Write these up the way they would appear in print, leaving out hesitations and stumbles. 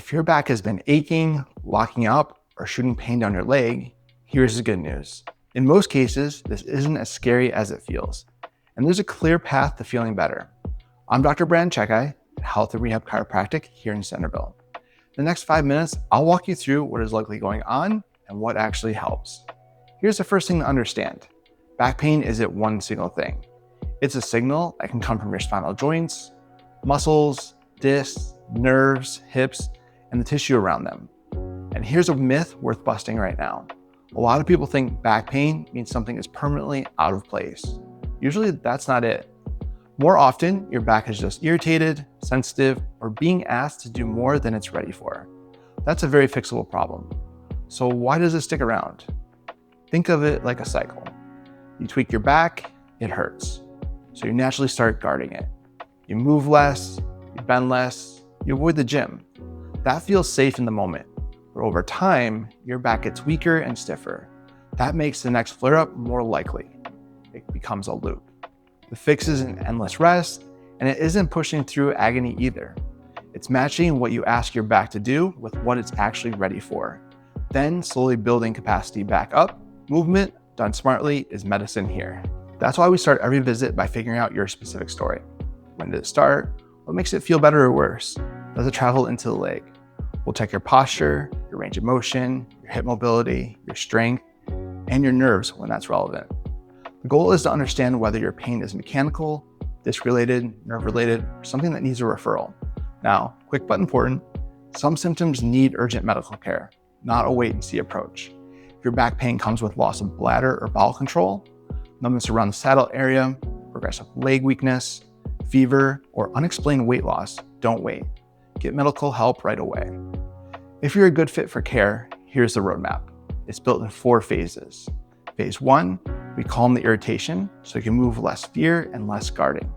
If your back has been aching, locking up, or shooting pain down your leg, here's the good news. In most cases, this isn't as scary as it feels, and there's a clear path to feeling better. I'm Dr. Czekaj, Health and Rehab Chiropractic here in Centreville. In the next 5 minutes, I'll walk you through what is likely going on and what actually helps. Here's the first thing to understand. Back pain isn't one single thing. It's a signal that can come from your spinal joints, muscles, discs, nerves, hips, and the tissue around them. And here's a myth worth busting right now. A lot of people think back pain means something is permanently out of place. Usually that's not it. More often, your back is just irritated, sensitive, or being asked to do more than it's ready for. That's a very fixable problem. So why does it stick around? Think of it like a cycle. You tweak your back, it hurts. So you naturally start guarding it. You move less, you bend less, you avoid the gym. That feels safe in the moment, but over time, your back gets weaker and stiffer. That makes the next flare-up more likely. It becomes a loop. The fix isn't endless rest, and it isn't pushing through agony either. It's matching what you ask your back to do with what it's actually ready for. Then slowly building capacity back up. Movement, done smartly, is medicine here. That's why we start every visit by figuring out your specific story. When did it start? What makes it feel better or worse? Does it travel into the leg? We'll check your posture, your range of motion, your hip mobility, your strength, and your nerves when that's relevant. The goal is to understand whether your pain is mechanical, disc-related, nerve-related, or something that needs a referral. Now, quick but important, some symptoms need urgent medical care, not a wait-and-see approach. If your back pain comes with loss of bladder or bowel control, numbness around the saddle area, progressive leg weakness, fever, or unexplained weight loss, don't wait. Get medical help right away. If you're a good fit for care, here's the roadmap. It's built in 4 phases. Phase 1, we calm the irritation so you can move less fear and less guarding.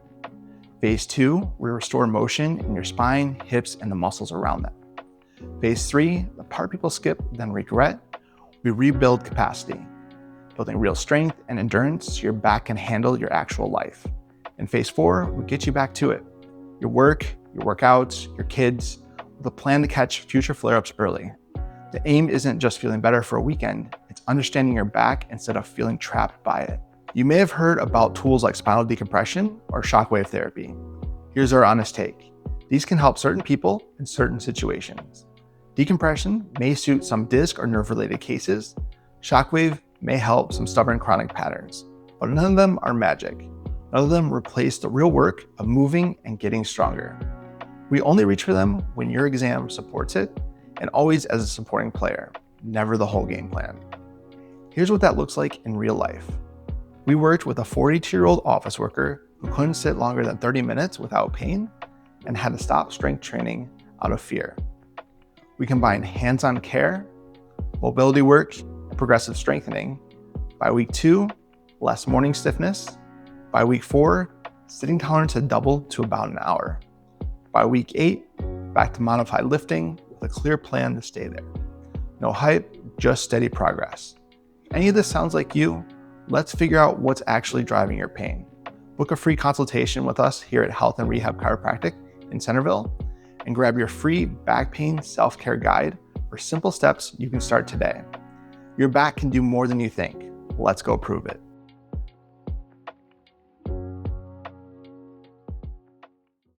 Phase 2, we restore motion in your spine, hips, and the muscles around them. Phase 3, the part people skip then regret, we rebuild capacity, building real strength and endurance so your back can handle your actual life. In Phase 4, we get you back to it. Your work, your workouts, your kids, with a plan to catch future flare-ups early. The aim isn't just feeling better for a weekend, it's understanding your back instead of feeling trapped by it. You may have heard about tools like spinal decompression or shockwave therapy. Here's our honest take. These can help certain people in certain situations. Decompression may suit some disc or nerve-related cases. Shockwave may help some stubborn chronic patterns, but none of them are magic. None of them replace the real work of moving and getting stronger. We only reach for them when your exam supports it, and always as a supporting player, never the whole game plan. Here's what that looks like in real life. We worked with a 42-year-old office worker who couldn't sit longer than 30 minutes without pain and had to stop strength training out of fear. We combined hands-on care, mobility work, and progressive strengthening. By week 2, less morning stiffness. By week 4, sitting tolerance had doubled to about an hour. By week 8, back to modified lifting with a clear plan to stay there. No hype, just steady progress. Any of this sounds like you? Let's figure out what's actually driving your pain. Book a free consultation with us here at Health and Rehab Chiropractic in Centreville and grab your free back pain self-care guide for simple steps you can start today. Your back can do more than you think. Let's go prove it.